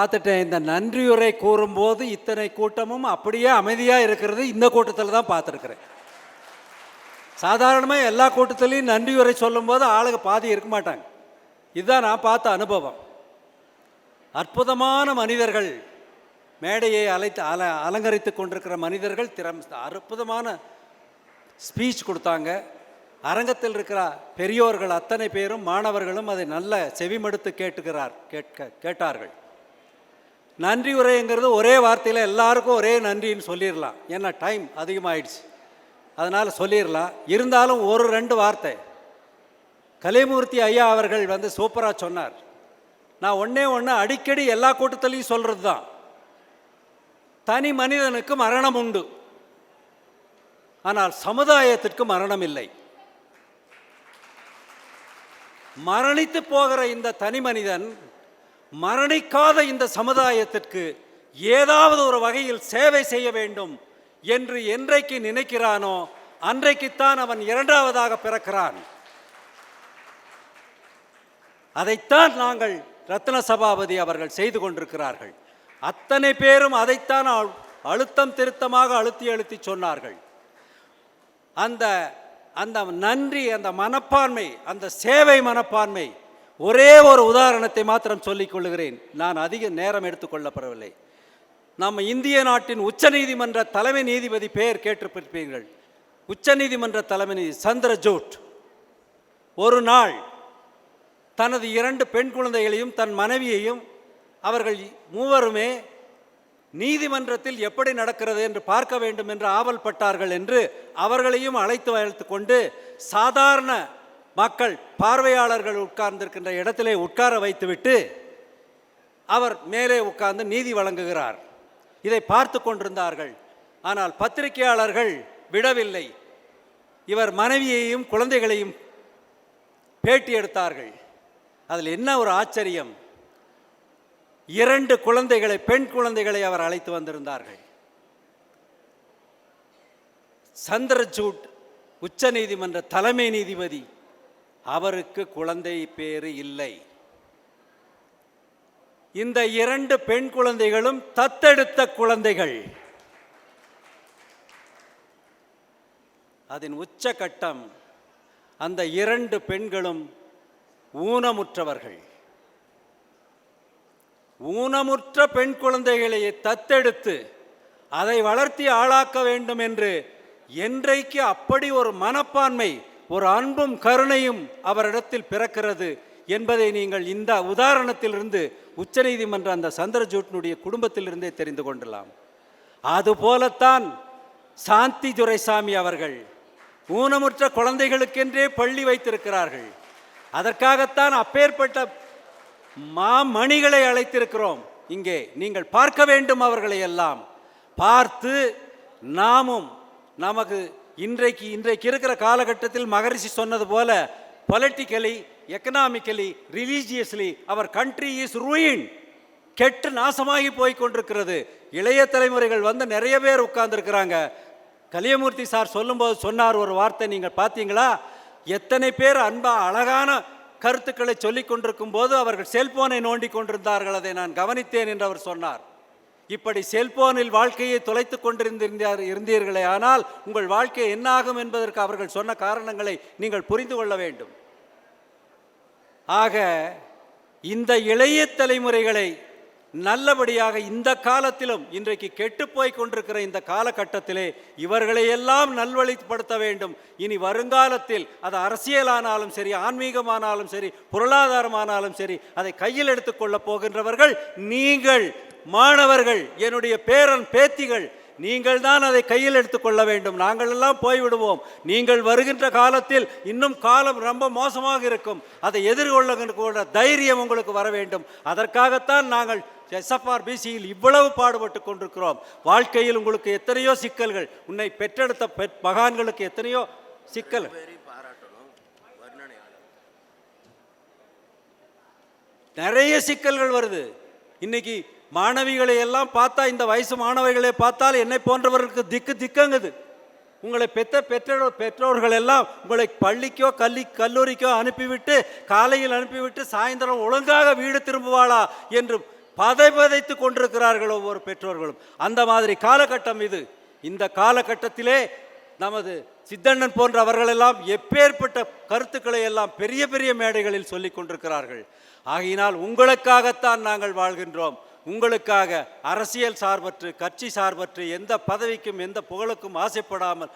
பார்த்துட்டேன். இந்த நன்றியுரை கூறும்போது இத்தனை கூட்டமும் அப்படியே அமைதியாக இருக்கிறது இந்த கூட்டத்தில் தான் பார்த்துருக்குறேன். சாதாரணமாக எல்லா கூட்டத்திலையும் நன்றியுரை சொல்லும்போது ஆளுங்க பாதி இருக்க மாட்டாங்க. இதுதான் நான் பார்த்த அனுபவம். அற்புதமான மனிதர்கள், மேடையை அலங்கரித்து கொண்டிருக்கிற மனிதர்கள் அற்புதமான ஸ்பீச் கொடுத்தாங்க. அரங்கத்தில் இருக்கிற பெரியோர்கள் அத்தனை பேரும் மாணவர்களும் அதை நல்ல செவிமடுத்து கேட்டார்கள். நன்றி உரைங்கிறது ஒரே வார்த்தையில் எல்லாருக்கும் ஒரே நன்றின்னு சொல்லிடலாம். ஏன்னா டைம் அதிகமாகிடுச்சு, அதனால் சொல்லிடலாம். இருந்தாலும் ஒரு 2 வார்த்தை கலைமூர்த்தி ஐயா அவர்கள் சூப்பராக சொன்னார். நான் ஒன்று அடிக்கடி எல்லா கூட்டத்திலையும் சொல்கிறது தான், தனி மனிதனுக்கு மரணம் உண்டு, ஆனால் சமுதாயத்திற்கு மரணம் இல்லை. மரணித்து போகிற இந்த தனி மனிதன் மரணிக்காத இந்த சமுதாயத்திற்கு ஏதாவது ஒரு வகையில் சேவை செய்ய வேண்டும் என்று என்றைக்கு நினைக்கிறானோ அன்றைக்குத்தான் அவன் 2வதாக பிறக்கிறான். அதைத்தான் நாங்கள் ரத்ன சபாபதி அவர்கள் செய்து கொண்டிருக்கிறார்கள். அத்தனை பேரும் அதைத்தான் அழுத்தம் திருத்தமாக அழுத்தி சொன்னார்கள். அந்த அந்த நன்றி, அந்த மனப்பான்மை, அந்த சேவை மனப்பான்மை. ஒரே ஒரு உதாரணத்தை மாத்திரம் சொல்லிக் கொள்ளுகிறேன். நான் அதிக நேரம் எடுத்துக்கொள்ளப்படவில்லை. நம்ம இந்திய நாட்டின் உச்ச நீதிமன்ற தலைமை நீதிபதி பெயர் கேட்டிருப்பீர்கள். உச்ச நீதிமன்ற தலைமை நீதி சந்திரசூட் ஒரு நாள் தனது 2 பெண் குழந்தைகளையும் தன் மனைவியையும் அவர்கள் மூவருமே நீதிமன்றத்தில் எப்படி நடக்கிறது என்று பார்க்க வேண்டும் என்று ஆவல் பட்டார்கள் என்று அவர்களையும் அழைத்து கொண்டு சாதாரண மக்கள் பார்வையாளர்கள் உட்கார்ந்திருக்கின்ற இடத்திலே உட்கார வைத்துவிட்டு அவர் மேலே உட்கார்ந்து நீதி வழங்குகிறார். இதை பார்த்து கொண்டிருந்தார்கள். ஆனால் பத்திரிகையாளர்கள் விடவில்லை. இவர் மனைவியையும் குழந்தைகளையும் பேட்டி எடுத்தார்கள். அதில் என்ன ஒரு ஆச்சரியம், 2 குழந்தைகளை, பெண் குழந்தைகளை அவர் அழைத்து வந்திருந்தார்கள். சந்திரசூட் உச்ச நீதிமன்ற தலைமை நீதிபதி, அவருக்கு குழந்தை பேறு இல்லை. இந்த 2 பெண் குழந்தைகளும் தத்தெடுத்த குழந்தைகள். அதன் உச்சகட்டம், அந்த 2 பெண்களும் ஊனமுற்றவர்கள். ஊனமுற்ற பெண் குழந்தைகளை தத்தெடுத்து அதை வளர்த்தி ஆளாக்க வேண்டும் என்று என்றைக்கு அப்படி ஒரு மனப்பான்மை, ஒரு அன்பும் கருணையும் அவரிடத்தில் பிறக்கிறது என்பதை நீங்கள் இந்த உதாரணத்திலிருந்து உச்சநீதிமன்ற அந்த சந்திரசூட்னுடைய குடும்பத்திலிருந்தே தெரிந்து கொள்ளலாம். அதுபோலத்தான் சாந்தி துரைசாமி அவர்கள் ஊனமுற்ற குழந்தைகளுக்கென்றே பள்ளி வைத்திருக்கிறார்கள். அதற்காகத்தான் அப்பேற்பட்ட மாமணிகளை அழைத்திருக்கிறோம். இங்கே நீங்கள் பார்க்க வேண்டும். அவர்களை எல்லாம் பார்த்து நாமும் நமக்கு இன்றைக்கு இருக்கிற காலகட்டத்தில் மகரிஷி சொன்னது போல பொலிட்டிக்கலி, எக்கனாமிக்கலி, ரிலீஜியஸ்லி அவர் கண்ட்ரி இஸ் ரூயின்ட், கெட்டு நாசமாகி போய் கொண்டிருக்கிறது. இளைய தலைமுறைகள் நிறைய பேர் உட்கார்ந்துருக்கிறாங்க. கலியமூர்த்தி சார் சொல்லும்போது சொன்னார் ஒரு வார்த்தை, நீங்கள் பார்த்தீங்களா? எத்தனை பேர் அழகான கருத்துக்களை சொல்லிக் கொண்டிருக்கும் போது அவர்கள் செல்போனை நோண்டி கொண்டிருந்தார்கள், அதை நான் கவனித்தேன் என்று அவர் சொன்னார். இப்படி செல்போனில் வாழ்க்கையை தொலைத்து கொண்டிருந்தீர்களே ஆனால் உங்கள் வாழ்க்கை என்ன ஆகும் என்பதற்கு அவர்கள் சொன்ன காரணங்களை நீங்கள் புரிந்து கொள்ள வேண்டும். ஆக இந்த இளைய தலைமுறைகளை நல்லபடியாக இந்த காலத்திலும், இன்றைக்கு கெட்டுப்போய் கொண்டிருக்கிற இந்த காலகட்டத்திலே இவர்களையெல்லாம் நல்வழிப்படுத்த வேண்டும். இனி வருங்காலத்தில் அது அரசியலானாலும் சரி, ஆன்மீகமானாலும் சரி, பொருளாதாரமானாலும் சரி, அதை கையில் எடுத்துக்கொள்ளப் போகின்றவர்கள் நீங்கள் மாணவர்கள், என்னுடைய பேரன் பேத்திகள். நீங்கள் தான் அதை கையில் எடுத்துக்கொள்ள வேண்டும். நாங்கள் எல்லாம் போய்விடுவோம். நீங்கள் வருகின்ற காலத்தில் இன்னும் காலம் ரொம்ப மோசமாக இருக்கும். அதை எதிர்கொள்ள தைரியம் உங்களுக்கு வர வேண்டும். அதற்காகத்தான் நாங்கள் SFRBCயில் இவ்வளவு பாடுபட்டு கொண்டிருக்கிறோம். வாழ்க்கையில் உங்களுக்கு எத்தனையோ சிக்கல்கள், உன்னை பெற்றெடுத்த மகான்களுக்கு எத்தனையோ சிக்கல், நிறைய சிக்கல்கள் வருது. இன்னைக்கு மாணவிகளை எல்லாம் பார்த்தா, இந்த வயசு மாணவிகளை பார்த்தால் என்னை போன்றவர்களுக்கு திக்கங்குது. உங்களை பெற்றோர்கள் எல்லாம் உங்களை பள்ளிக்கோ கல்லூரிக்கோ அனுப்பிவிட்டு, காலையில் அனுப்பிவிட்டு சாயந்தரம் ஒழுங்காக வீடு திரும்புவாளா என்று பதைத்து கொண்டிருக்கிறார்கள் ஒவ்வொரு பெற்றோர்களும். அந்த மாதிரி காலகட்டம் இது. இந்த காலகட்டத்திலே நமது சித்தண்ணன் போன்ற அவர்களெல்லாம் எப்பேற்பட்ட கருத்துக்களை எல்லாம் பெரிய பெரிய மேடைகளில் சொல்லிக் கொண்டிருக்கிறார்கள். ஆகையினால் உங்களுக்காகத்தான் நாங்கள் வாழ்கின்றோம். உங்களுக்காக அரசியல் சார்பற்று, கட்சி சார்பற்று, எந்த பதவிக்கும் எந்த புகழுக்கும் ஆசைப்படாமல்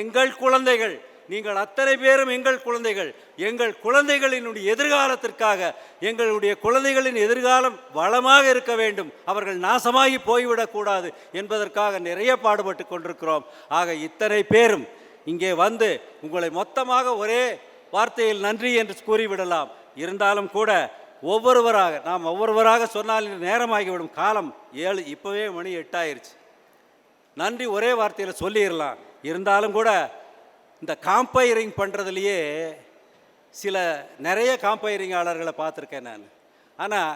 எங்கள் குழந்தைகள், நீங்கள் அத்தனை பேரும் எங்கள் குழந்தைகள், எங்கள் குழந்தைகளினுடைய எதிர்காலத்திற்காக, எங்களுடைய குழந்தைகளின் எதிர்காலம் வளமாக இருக்க வேண்டும், அவர்கள் நாசமாகி போய்விடக்கூடாது என்பதற்காக நிறைய பாடுபட்டு கொண்டிருக்கிறோம். ஆக இத்தனை பேரும் இங்கே வந்து உங்களை மொத்தமாக ஒரே வார்த்தையில் நன்றி என்று கூறிவிடலாம். இருந்தாலும் கூட நாம் ஒவ்வொருவராக சொன்னால் நேரமாகிவிடும். காலம் 7, இப்போவே மணி 8 ஆயிடுச்சு. நன்றி ஒரே வார்த்தையில் சொல்லிடலாம். இருந்தாலும் கூட இந்த காம்பயரிங் பண்ணுறதுலையே நிறைய காம்பயரிங்காளர்களை பார்த்துருக்கேன் நான். ஆனால்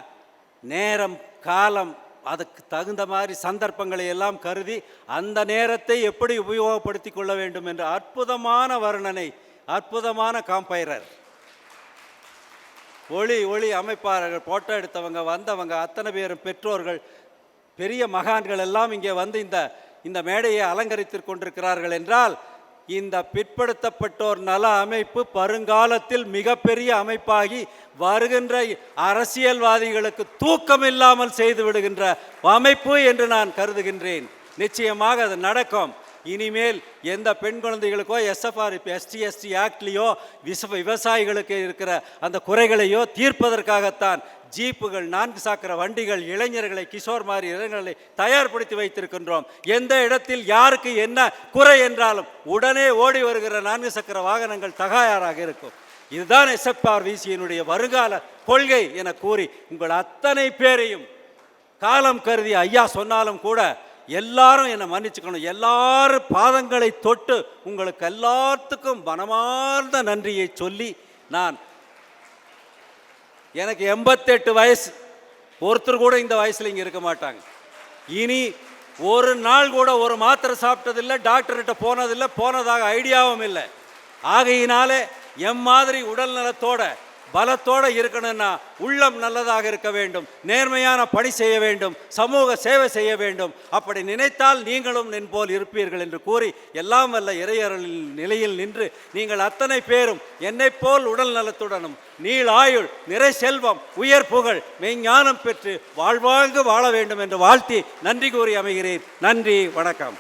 நேரம், காலம், அதுக்கு தகுந்த மாதிரி சந்தர்ப்பங்களை எல்லாம் கருதி அந்த நேரத்தை எப்படி உபயோகப்படுத்தி கொள்ள வேண்டும் என்ற அற்புதமான வர்ணனை, அற்புதமான காம்பயரர். ஒளி அமைப்பாளர்கள், போட்டோ எடுத்தவங்க, வந்தவங்க அத்தனை பேரும், பெற்றோர்கள், பெரிய மகான்கள் எல்லாம் இங்கே வந்து இந்த மேடையை அலங்கரித்து கொண்டிருக்கிறார்கள் என்றால் இந்த பிற்படுத்தப்பட்டோர் நல அமைப்பு வருங்காலத்தில் மிகப்பெரிய அமைப்பாகி வருகின்ற அரசியல்வாதிகளுக்கு தூக்கம் இல்லாமல் செய்து விடுகின்ற அமைப்பு என்று நான் கருதுகின்றேன். நிச்சயமாக அது நடக்கும். இனிமேல் எந்த பெண் குழந்தைகளுக்கோ எஸ்எஃப்ஆர் எஸ்டி ஆக்ட்லேயோ விவசாயிகளுக்கு இருக்கிற அந்த குறைகளையோ தீர்ப்பதற்காகத்தான் ஜீப்புகள், 4 சக்கர வண்டிகள், இளைஞர்களை, கிஷோர் மாதிரி இளைஞர்களை தயார்படுத்தி வைத்திருக்கின்றோம். எந்த இடத்தில் யாருக்கு என்ன குறை என்றாலும் உடனே ஓடி வருகிற 4 சக்கர வாகனங்கள் தயாராக இருக்கும். இதுதான் எஸ்எஃப்ஆர்விசியினுடைய வருங்கால கொள்கை என கூறி உங்கள் அத்தனை பேரையும் காலம் கருதி ஐயா சொன்னாலும் கூட எல்லாரும் என்னை மன்னிச்சுக்கணும். எல்லாரும் பாதங்களை தொட்டு உங்களுக்கு எல்லாத்துக்கும் மனமார்ந்த நன்றியை சொல்லி, எனக்கு 88 வயசு, ஒருத்தர் கூட இந்த வயசில் இங்கே இருக்க மாட்டாங்க. இனி ஒரு நாள் கூட ஒரு மாத்திரை சாப்பிட்டதில்லை, டாக்டர்கிட்ட போனதில்லை, போனதாக ஐடியாவும் இல்லை. ஆகையினாலே மாதிரி உடல் நலத்தோட பலத்தோடு இருக்கணும்னா உள்ளம் நல்லதாக இருக்க வேண்டும், நேர்மையான பணி செய்ய வேண்டும், சமூக சேவை செய்ய வேண்டும். அப்படி நினைத்தால் நீங்களும் போல் இருப்பீர்கள் என்று கூறி எல்லாம் வல்ல இறையருளின் நிலையில் நின்று நீங்கள் அத்தனை பேரும் என்னை போல் உடல் நலத்துடனும் நீள் ஆயுள், நிறை செல்வம், உயர் புகழ், மெய்ஞானம் பெற்று வாழ்வாங்கு வாழ வேண்டும் என்று வாழ்த்தி நன்றி கூறி அமைகிறேன். நன்றி, வணக்கம்.